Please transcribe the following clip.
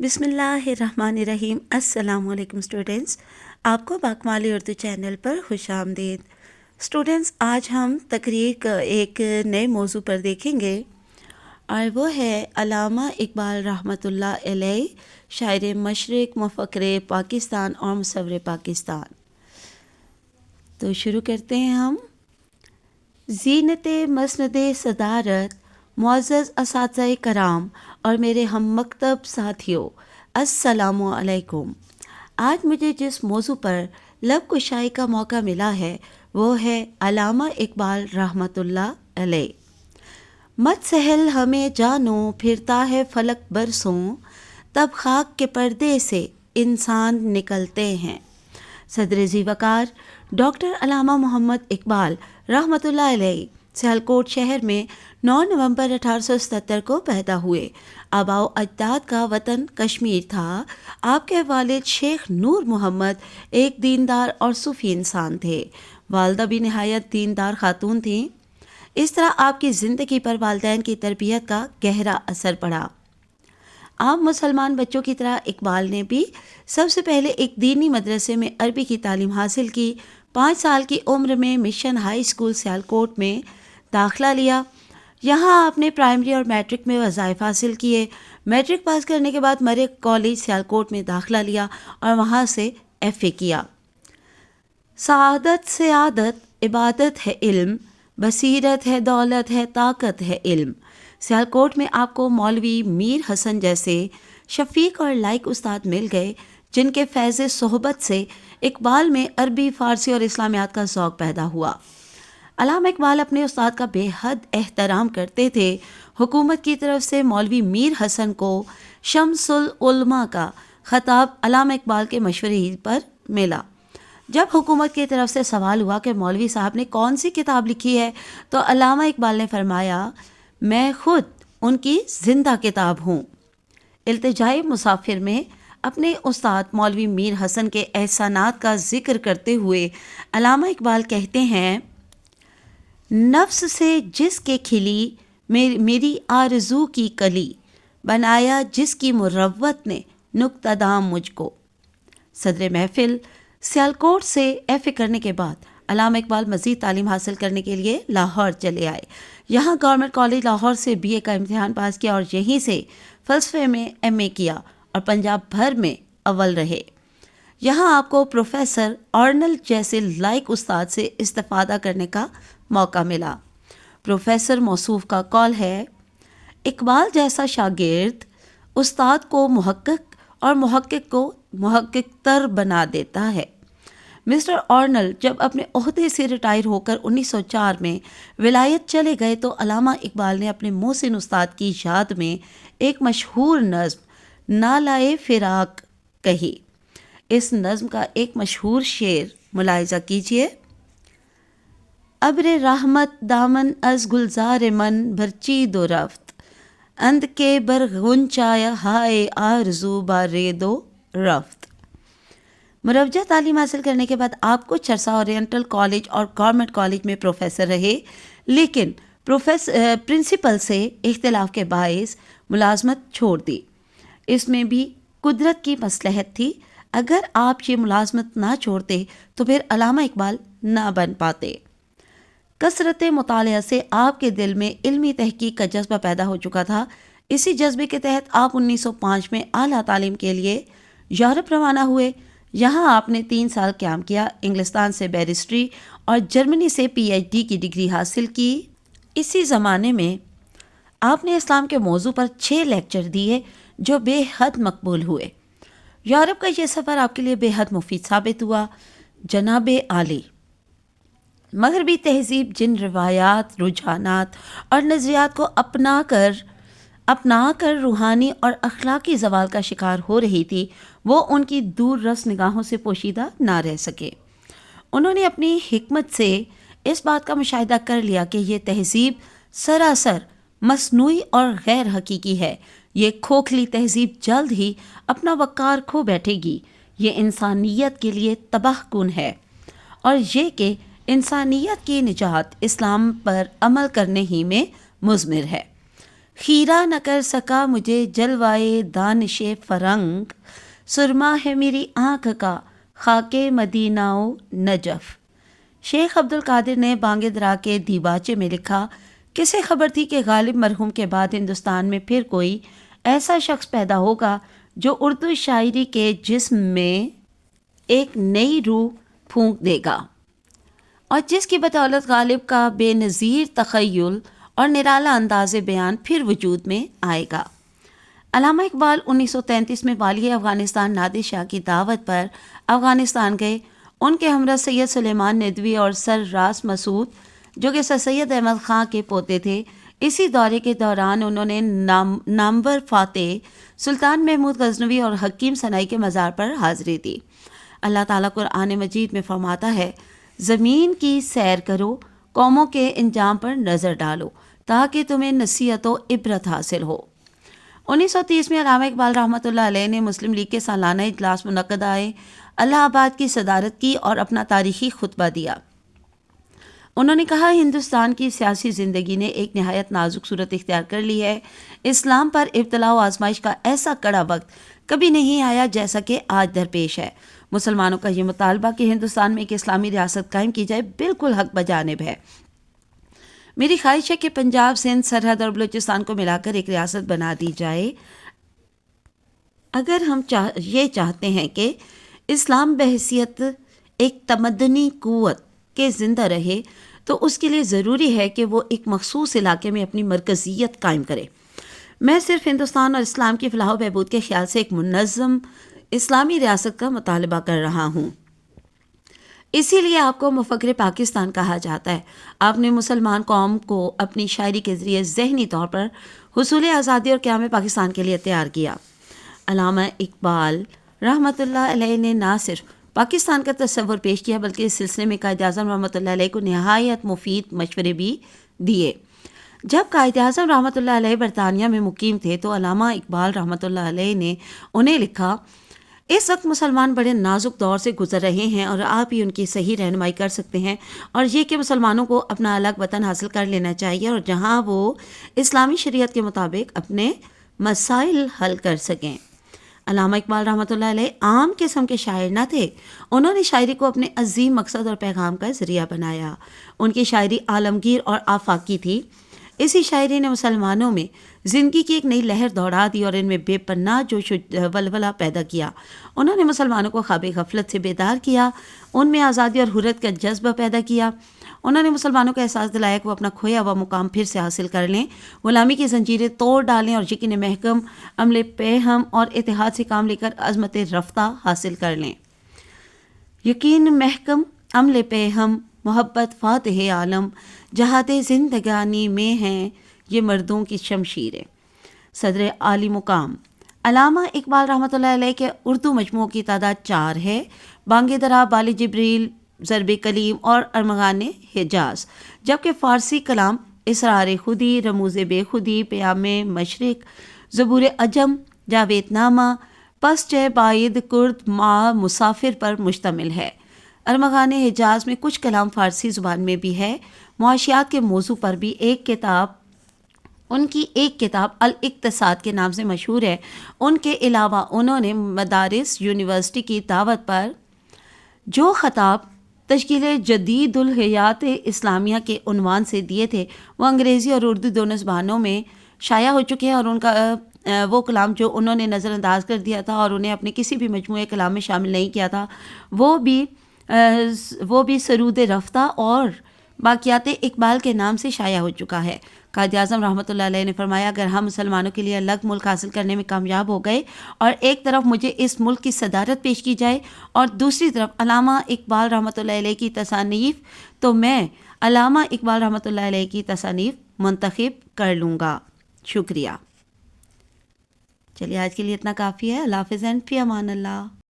بسم اللہ الرحمن الرحیم۔ السلام علیکم اسٹوڈنٹس، آپ کو باکمالی اردو چینل پر خوش آمدید۔ اسٹوڈنٹس، آج ہم تقریر کا ایک نئے موضوع پر دیکھیں گے اور وہ ہے علامہ اقبال رحمۃ اللہ علیہ، شاعر مشرق، مفکر پاکستان اور مصور پاکستان۔ تو شروع کرتے ہیں ہم۔ زینت مسند صدارت، معزز اساتذہ کرام اور میرے ہم مکتب ساتھیوں، السلام علیکم۔ آج مجھے جس موضوع پر لب کشائی کا موقع ملا ہے وہ ہے علامہ اقبال رحمۃ اللہ علیہ۔ مت سہل ہمیں جانو، پھرتا ہے فلک برسوں، تب خاک کے پردے سے انسان نکلتے ہیں۔ صدر ذی وقار ڈاکٹر علامہ محمد اقبال رحمۃ اللہ علیہ سیالکوٹ شہر میں 9 نومبر 1877 کو پیدا ہوئے۔ آباء و اجداد کا وطن کشمیر تھا۔ آپ کے والد شیخ نور محمد ایک دیندار اور صوفی انسان تھے۔ والدہ بھی نہایت دیندار خاتون تھیں۔ اس طرح آپ کی زندگی پر والدین کی تربیت کا گہرا اثر پڑا۔ عام مسلمان بچوں کی طرح اقبال نے بھی سب سے پہلے ایک دینی مدرسے میں عربی کی تعلیم حاصل کی۔ 5 سال کی عمر میں مشن ہائی اسکول سیالکوٹ میں داخلہ لیا۔ یہاں آپ نے پرائمری اور میٹرک میں وظائف حاصل کیے۔ میٹرک پاس کرنے کے بعد مرے کالج سیالکوٹ میں داخلہ لیا اور وہاں سے FA کیا۔ سعادت سے عادت، عبادت ہے علم، بصیرت ہے دولت ہے طاقت ہے علم۔ سیالکوٹ میں آپ کو مولوی میر حسن جیسے شفیق اور لائق استاد مل گئے، جن کے فیض صحبت سے اقبال میں عربی، فارسی اور اسلامیات کا ذوق پیدا ہوا۔ علامہ اقبال اپنے استاد کا بے حد احترام کرتے تھے۔ حکومت کی طرف سے مولوی میر حسن کو شمس العلماء کا خطاب علامہ اقبال کے مشورے ہی پر ملا۔ جب حکومت کی طرف سے سوال ہوا کہ مولوی صاحب نے کون سی کتاب لکھی ہے تو علامہ اقبال نے فرمایا، میں خود ان کی زندہ کتاب ہوں۔ التجائے مسافر میں اپنے استاد مولوی میر حسن کے احسانات کا ذکر کرتے ہوئے علامہ اقبال کہتے ہیں، نفس سے جس کے کھلی میری آرزو کی کلی، بنایا جس کی مروت نے نکتہ دام مجھ کو۔ صدر محفل سیالکوٹ سے FA کرنے کے بعد علامہ اقبال مزید تعلیم حاصل کرنے کے لیے لاہور چلے آئے۔ یہاں گورنمنٹ کالج لاہور سے BA کا امتحان پاس کیا اور یہیں سے فلسفے میں MA کیا اور پنجاب بھر میں اول رہے۔ یہاں آپ کو پروفیسر آرنلڈ جیسے لائق استاد سے استفادہ کرنے کا موقع ملا۔ پروفیسر موصوف کا قول ہے، اقبال جیسا شاگرد استاد کو محقق اور محقق کو محقق تر بنا دیتا ہے۔ مسٹر آرنلڈ جب اپنے عہدے سے ریٹائر ہو کر 1904 میں ولایت چلے گئے تو علامہ اقبال نے اپنے محسن استاد کی یاد میں ایک مشہور نظم نالائے فراق کہی۔ اس نظم کا ایک مشہور شعر ملاحظہ کیجیے، ابر رحمت دامن از گلزار من برچید و رفت، اند کے بر غنچہ ہائے آرزو بارید و رفت۔ مروجہ تعلیم حاصل کرنے کے بعد آپ کچھ عرصہ اورینٹل کالج اور گورنمنٹ کالج میں پروفیسر رہے، لیکن پرنسپل سے اختلاف کے باعث ملازمت چھوڑ دی۔ اس میں بھی قدرت کی مصلحت تھی۔ اگر آپ یہ ملازمت نہ چھوڑتے تو پھر علامہ اقبال نہ بن پاتے۔ کثرت مطالعہ سے آپ کے دل میں علمی تحقیق کا جذبہ پیدا ہو چکا تھا۔ اسی جذبے کے تحت آپ 1905 میں اعلیٰ تعلیم کے لیے یورپ روانہ ہوئے۔ یہاں آپ نے 3 سال قیام کیا، انگلستان سے بیرسٹری اور جرمنی سے PhD کی ڈگری حاصل کی۔ اسی زمانے میں آپ نے اسلام کے موضوع پر 6 لیکچر دیے جو بے حد مقبول ہوئے۔ یورپ کا یہ سفر آپ کے لیے بے حد مفید ثابت ہوا۔ جناب عالی، مغربی تہذیب جن روایات، رجحانات اور نظریات کو اپنا کر روحانی اور اخلاقی زوال کا شکار ہو رہی تھی، وہ ان کی دور رس نگاہوں سے پوشیدہ نہ رہ سکے۔ انہوں نے اپنی حکمت سے اس بات کا مشاہدہ کر لیا کہ یہ تہذیب سراسر مصنوعی اور غیر حقیقی ہے۔ یہ کھوکھلی تہذیب جلد ہی اپنا وقار کھو بیٹھے گی۔ یہ انسانیت کے لیے تباہ کن ہے، اور یہ کہ انسانیت کی نجات اسلام پر عمل کرنے ہی میں مضمر ہے۔ خیرہ نہ کر سکا مجھے جلوائے دانش فرنگ، سرما ہے میری آنکھ کا خاک مدینہ و نجف۔ شیخ عبد القادر نے بانگ درا کے دیباچے میں لکھا، کسے خبر تھی کہ غالب مرحوم کے بعد ہندوستان میں پھر کوئی ایسا شخص پیدا ہوگا جو اردو شاعری کے جسم میں ایک نئی روح پھونک دے گا، اور جس کی بدولت غالب کا بے نظیر تخیل اور نرالا انداز بیان پھر وجود میں آئے گا۔ علامہ اقبال 1933 میں والی افغانستان نادر شاہ کی دعوت پر افغانستان گئے۔ ان کے ہمراہ سید سلیمان ندوی اور سر راس مسعود جو کہ سر سید احمد خاں کے پوتے تھے، اسی دورے کے دوران انہوں نے نامور فاتح سلطان محمود غزنوی اور حکیم سنائی کے مزار پر حاضری دی۔ اللہ تعالیٰ قرآن مجید میں فرماتا ہے، زمین کی سیر کرو، قوموں کے انجام پر نظر ڈالو تاکہ تمہیں نصیحت و عبرت حاصل ہو۔ 1930 میں علامہ اقبال رحمۃ اللہ علیہ نے مسلم لیگ کے سالانہ اجلاس منعقدہ الہ آباد کی صدارت کی اور اپنا تاریخی خطبہ دیا۔ انہوں نے کہا، ہندوستان کی سیاسی زندگی نے ایک نہایت نازک صورت اختیار کر لی ہے۔ اسلام پر ابتلاء و آزمائش کا ایسا کڑا وقت کبھی نہیں آیا جیسا کہ آج درپیش ہے۔ مسلمانوں کا یہ مطالبہ کہ ہندوستان میں ایک اسلامی ریاست قائم کی جائے بالکل حق بجانب ہے۔ میری خواہش ہے کہ پنجاب، سندھ، سرحد اور بلوچستان کو ملا کر ایک ریاست بنا دی جائے۔ اگر ہم یہ چاہتے ہیں کہ اسلام بحیثیت ایک تمدنی قوت کے زندہ رہے تو اس کے لیے ضروری ہے کہ وہ ایک مخصوص علاقے میں اپنی مرکزیت قائم کرے۔ میں صرف ہندوستان اور اسلام کی فلاح و بہبود کے خیال سے ایک منظم اسلامی ریاست کا مطالبہ کر رہا ہوں۔ اسی لیے آپ کو مفکر پاکستان کہا جاتا ہے۔ آپ نے مسلمان قوم کو اپنی شاعری کے ذریعے ذہنی طور پر حصول آزادی اور قیام پاکستان کے لیے تیار کیا۔ علامہ اقبال رحمۃ اللہ علیہ نے نہ صرف پاکستان کا تصور پیش کیا بلکہ اس سلسلے میں قائد اعظم رحمۃ اللہ علیہ کو نہایت مفید مشورے بھی دیے۔ جب قائد اعظم رحمۃ اللہ علیہ برطانیہ میں مقیم تھے تو علامہ اقبال رحمۃ اللہ علیہ نے انہیں لکھا، اس وقت مسلمان بڑے نازک دور سے گزر رہے ہیں اور آپ ہی ان کی صحیح رہنمائی کر سکتے ہیں، اور یہ کہ مسلمانوں کو اپنا الگ وطن حاصل کر لینا چاہیے اور جہاں وہ اسلامی شریعت کے مطابق اپنے مسائل حل کر سکیں۔ علامہ اقبال رحمۃ اللہ علیہ عام قسم کے شاعر نہ تھے، انہوں نے شاعری کو اپنے عظیم مقصد اور پیغام کا ذریعہ بنایا۔ ان کی شاعری عالمگیر اور آفاقی تھی۔ اسی شاعری نے مسلمانوں میں زندگی کی ایک نئی لہر دوڑا دی اور ان میں بے پناہ جوش و ولولہ پیدا کیا۔ انہوں نے مسلمانوں کو خواب غفلت سے بیدار کیا، ان میں آزادی اور حریت کا جذبہ پیدا کیا۔ انہوں نے مسلمانوں کو احساس دلایا کہ وہ اپنا کھویا ہوا مقام پھر سے حاصل کر لیں، غلامی کی زنجیریں توڑ ڈالیں اور یقین محکم، عمل پیہم اور اتحاد سے کام لے کر عظمت رفتہ حاصل کر لیں۔ یقین محکم، عمل پیہم، محبت فاتح عالم، جہاد زندگانی میں ہیں یہ مردوں کی شمشیریں۔ صدر عالی مقام علامہ اقبال رحمۃ اللہ علیہ کے اردو مجموعوں کی تعداد 4 ہے: بانگ درا، بال جبریل، ضرب کلیم اور ارمغان حجاز، جبکہ فارسی کلام اسرار خودی، رموز بے خودی، پیام مشرق، زبور عجم، جاوید نامہ، پس چہ باید کرد ما مسافر پر مشتمل ہے۔ ارمغان حجاز میں کچھ کلام فارسی زبان میں بھی ہے۔ معاشیات کے موضوع پر بھی ان کی ایک کتاب الاقتصاد کے نام سے مشہور ہے۔ ان کے علاوہ انہوں نے مدارس یونیورسٹی کی دعوت پر جو خطاب تشکیل جدید الحیات اسلامیہ کے عنوان سے دیے تھے وہ انگریزی اور اردو دونوں زبانوں میں شائع ہو چکے ہیں، اور ان کا وہ کلام جو انہوں نے نظر انداز کر دیا تھا اور انہیں اپنے کسی بھی مجموعہ کلام میں شامل نہیں کیا تھا وہ بھی سرود رفتہ اور باقیات اقبال کے نام سے شائع ہو چکا ہے۔ قائد اعظم رحمۃ اللہ علیہ نے فرمایا، اگر ہم مسلمانوں کے لیے الگ ملک حاصل کرنے میں کامیاب ہو گئے اور ایک طرف مجھے اس ملک کی صدارت پیش کی جائے اور دوسری طرف علامہ اقبال رحمۃ اللہ علیہ کی تصانیف، تو میں علامہ اقبال رحمۃ اللہ علیہ کی تصانیف منتخب کر لوں گا۔ شکریہ۔ چلیے آج کے لیے اتنا کافی ہے۔ اللہ حافظ، فی امان اللہ۔